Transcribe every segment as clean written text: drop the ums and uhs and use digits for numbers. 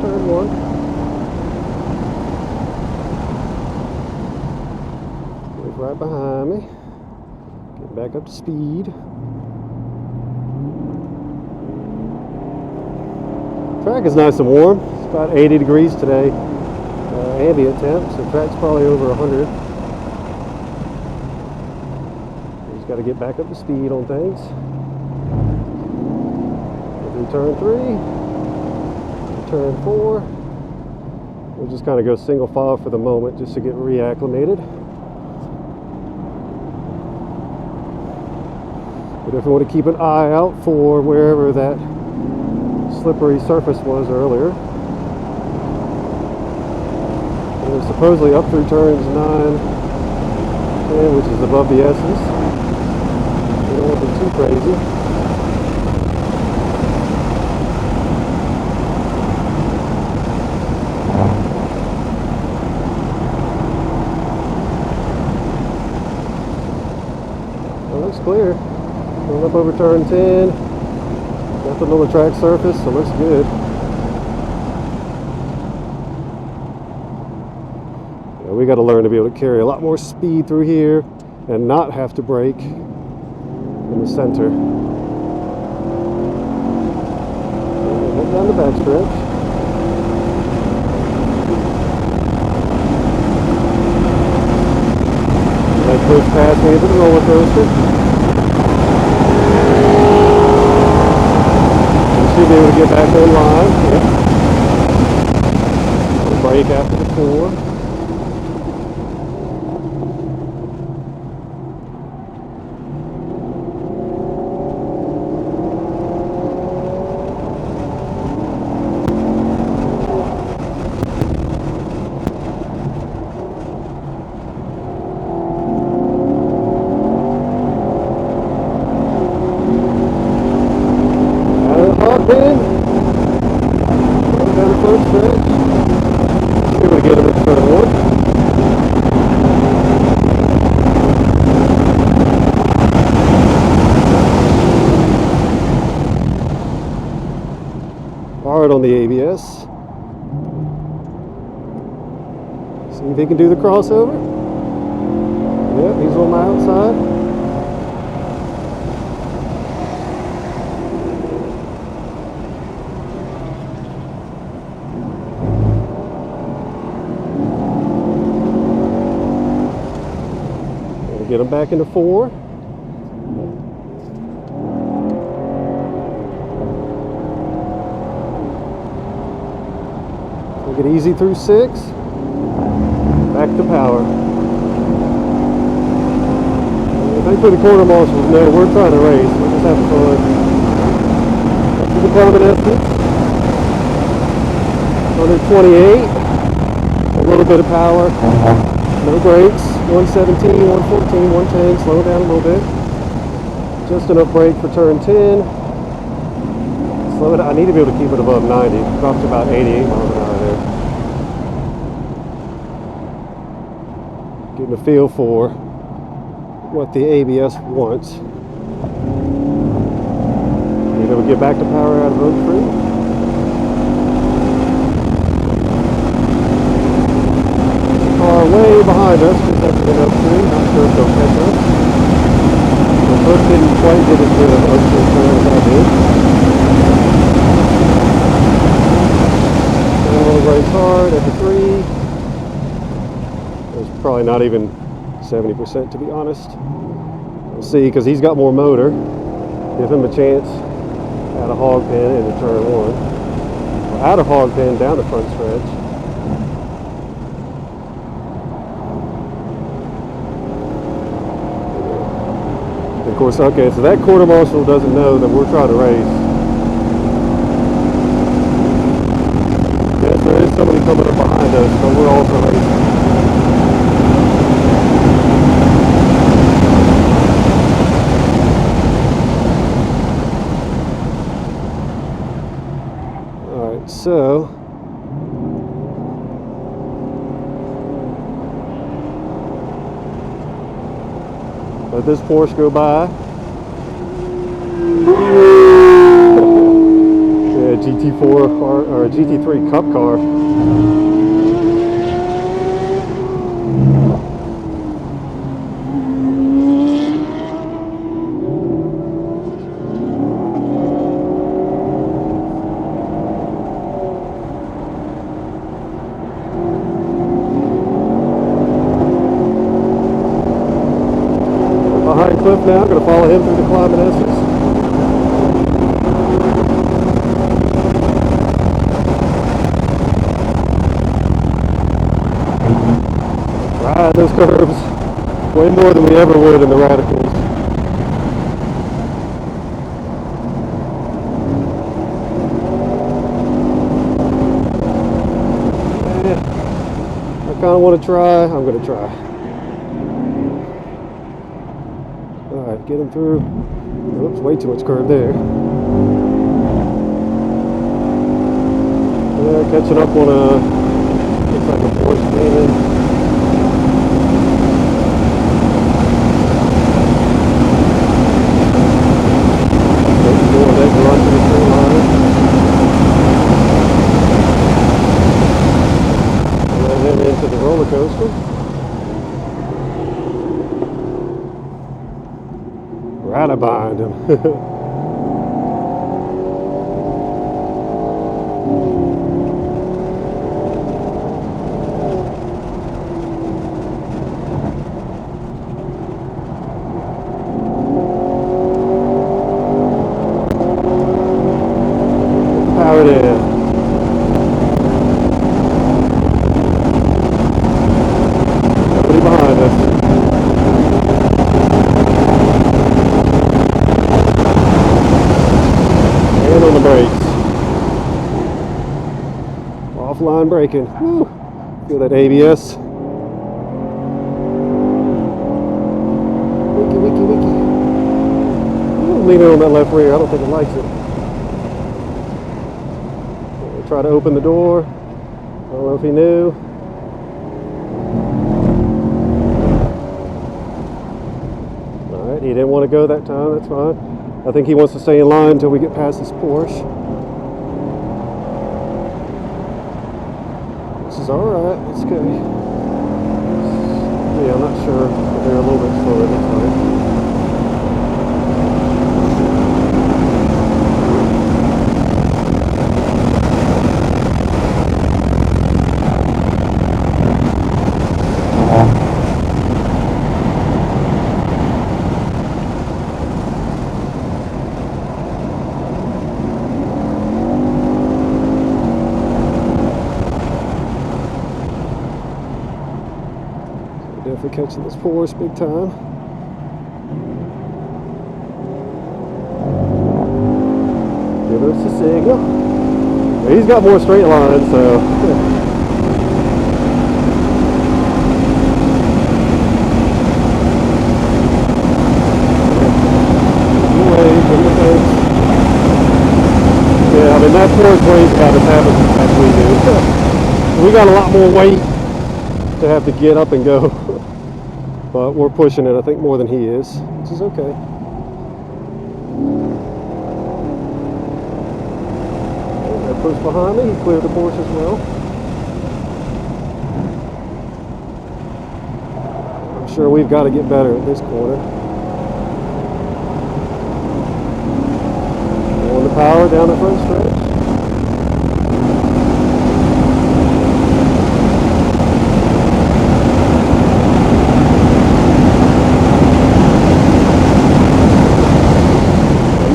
turn one. He's right behind me. Getting back up to speed. Track is nice and warm. It's about 80 degrees today. Ambient temp, so track's probably over 100. Just got to get back up to speed on things. Through turn 3, turn 4. We'll just kind of go single file for the moment just to get reacclimated. But if you want to keep an eye out for wherever that slippery surface was earlier. And we're supposedly up through turns 9, 10, which is above the S's. We don't want to be too crazy. Well, looks clear. Going up over turn 10. Nothing on the track surface, so it looks good. Yeah, we got to learn to be able to carry a lot more speed through here and not have to brake in the center. Head down the back stretch. That push past me into the roller coaster. Should be able to get back in line. Yep. We'll brake after the 4. Hard on the ABS. See if he can do the crossover. Yep, he's on my outside. Gotta get him back into 4. Take it easy through 6. Back to power. Thankfully the quarter marshals know we're trying to race. We're just having fun. Up to the climate estimate. 128. A little bit of power. No brakes. 117, 114, 110. Slow it down a little bit. Just enough brake for turn 10. Slow it. I need to be able to keep it above 90. Dropped to about 88 miles an hour there. Getting a feel for what the ABS wants. Need to get back to power out of road free. Car way behind us, just after the upstream. Not sure if they'll catch us. The first didn't quite get as good of an upstream turn as I did. Race hard at the 3. There's probably not even 70% to be honest. We'll see, because he's got more motor. Give him a chance at a hog pen into turn 1. Or out of hog pen down the front stretch. Of course, okay, so that quarter marshal doesn't know that we're trying to race. Yes, there is somebody coming up behind us, but we're also racing. Alright, so let this Porsche go by. Yeah, GT4 or a GT3 Cup car. Behind Cliff now, going to follow him through the climb in Essex. Ride those curves way more than we ever would in the radicals. I kind of want to try. I'm going to try. Alright, get him through. Oops, way too much curve there. Yeah, catching up on looks like a Porsche Cayman. And then into the roller coaster. Right behind him. Power it in. Nobody behind us. And on the brakes. Offline braking. Woo. Feel that ABS. Wiki. Ooh, leaning on that left rear. I don't think it likes it. Try to open the door. I don't know if he knew. Alright, he didn't want to go that time, that's fine. I think he wants to stay in line until we get past this Porsche. This is alright, it's okay. Yeah, I'm not sure. They're a little bit slower this time. Definitely catching this Porsche big time. Give us a signal. Well, he's got more straight lines, so. Yeah, I mean that Porsche weighs about as heavy as we do. We got a lot more weight to have to get up and go. But we're pushing it, I think, more than he is, which is okay. That push behind me, he cleared the Porsche as well. I'm sure we've got to get better at this corner. On the power down the front stretch.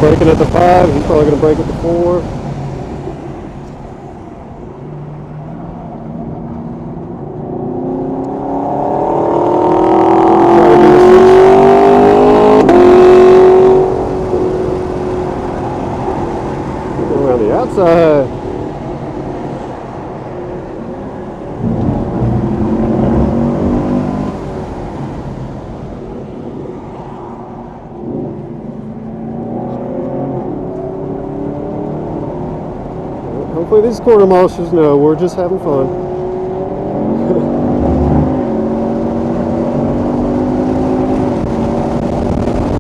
Braking at the 5, he's probably going to brake at the 4. Go around the outside. Hopefully these quarter milers know we're just having fun.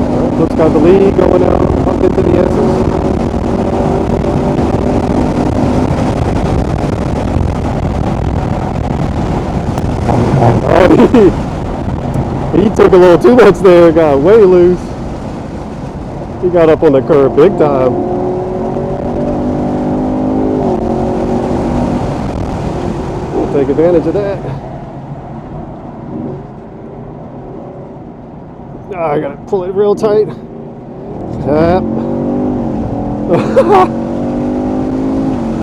Alright, Cliff's got the lead going out up into the S's. Oh, he took a little too much there, got way loose. He got up on the curb big time. We'll take advantage of that. I gotta pull it real tight. Tap. I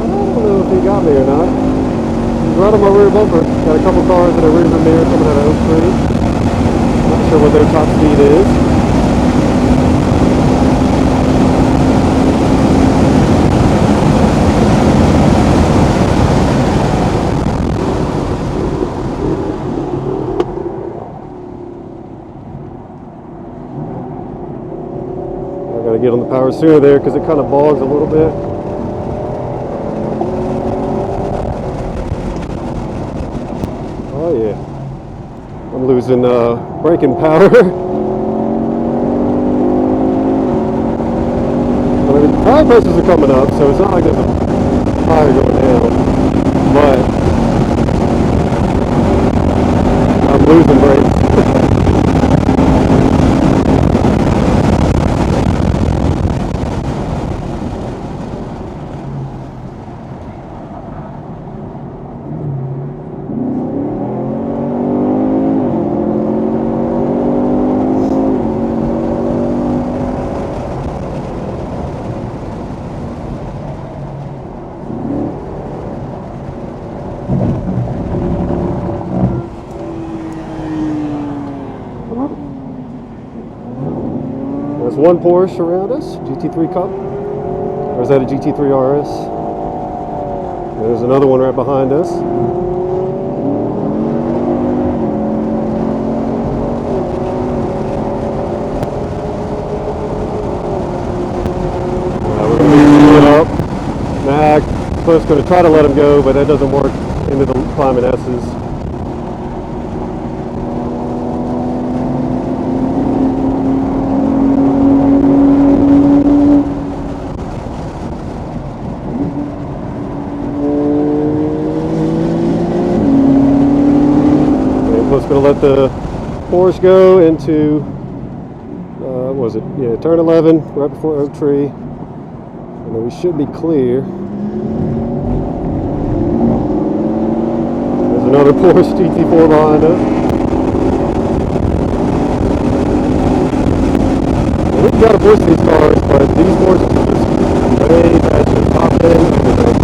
don't know if he got me or not. He's right on my rear bumper. Got a couple cars in a rear mirror coming out of Oak Tree. Not sure what their top speed is. Gotta get on the power sooner there because it kind of bogs a little bit. Oh yeah, I'm losing braking power. I mean, the tire pressures are coming up, so it's not like there's a tire going down, but I'm losing brakes. There's one Porsche around us, GT3 Cup, or is that a GT3 RS? There's another one right behind us. We're going to speed it up. Nah, Cliff's going to try to let him go, but that doesn't work into the climbing S's. Going to let the Porsche go into, what was it? Yeah, turn 11, right before Oak Tree. And then we should be clear. There's another Porsche GT4 behind us. And we've got to push these cars, but these Porsches are just way faster. Top end, everything.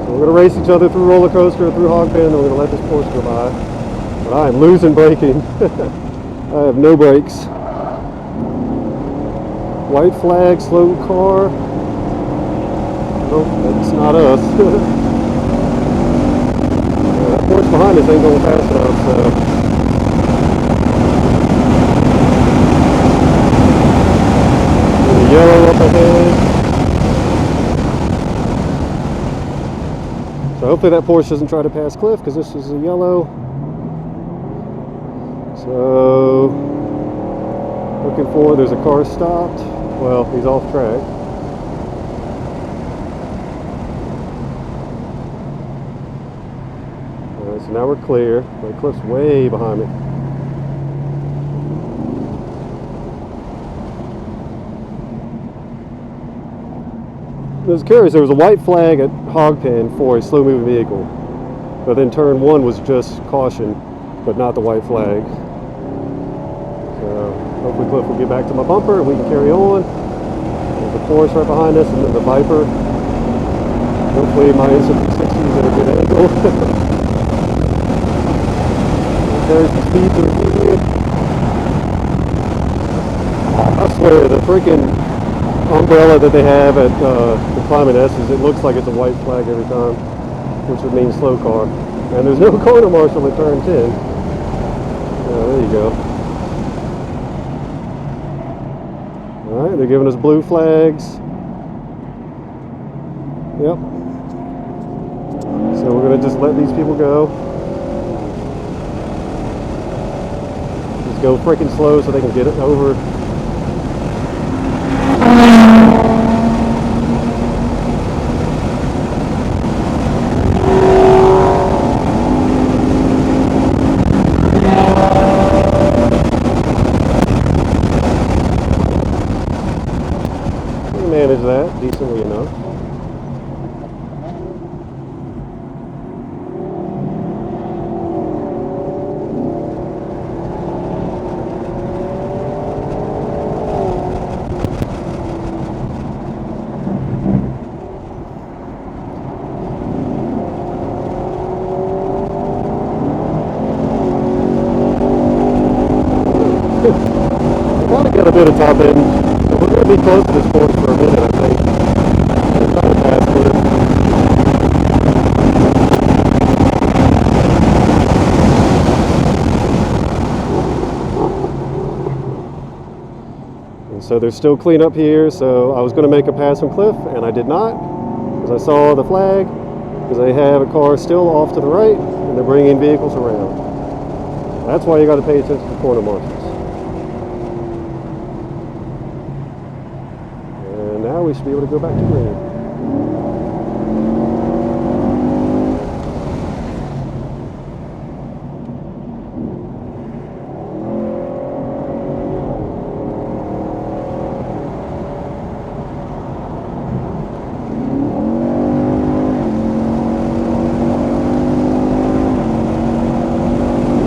We're going to race each other through roller coaster, through hog pen, and we're going to let this Porsche go by. But I am losing braking. I have no brakes. White flag, slow car. Nope, that's not us. That Porsche behind us ain't going fast enough, so. The yellow up ahead. So hopefully that Porsche doesn't try to pass Cliff because this is a yellow. So looking forward, there's a car stopped. Well, he's off track. Alright, so now we're clear. But Cliff's way behind me. I was curious, there was a white flag at hog pen for a slow moving vehicle, but then turn 1 was just caution, but not the white flag. So hopefully Cliff will get back to my bumper and we can carry on. There's the Porsche right behind us and then the Viper. Hopefully my Insta360 is at a good angle. There's the speed to the I swear, the freaking umbrella that they have at the climbing S's, it looks like it's a white flag every time, which would mean slow car. And there's no corner marshal at turn 10. There you go. Alright, they're giving us blue flags. Yep. So we're going to just let these people go. go freaking slow so they can get it over. We manage that decently enough. Got a bit of top end, so we're going to be close to this course for a minute, I think. It's not a fast clip. And so there's still cleanup here, so I was going to make a pass from Cliff, and I did not, because I saw the flag, because they have a car still off to the right, and they're bringing vehicles around. That's why you got to pay attention to corner markings. Now we should be able to go back to green.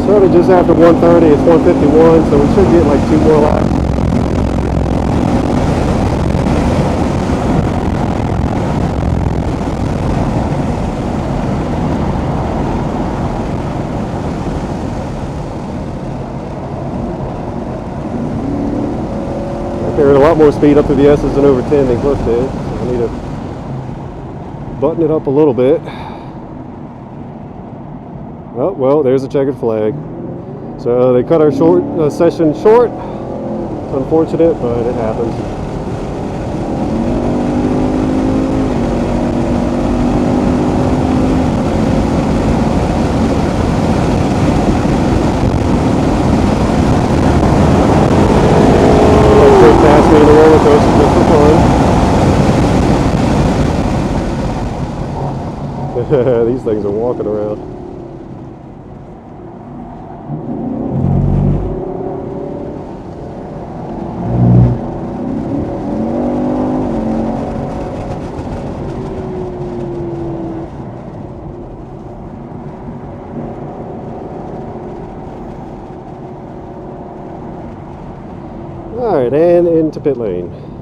Started just after 1:30, it's 1:51, so we should get like 2 more laps. Carried a lot more speed up through the S's and over 10 than Cliff did. So I need to button it up a little bit. Oh, well, there's a checkered flag. So they cut our session short. It's unfortunate, but it happens. These things are walking around. All right, and into pit lane.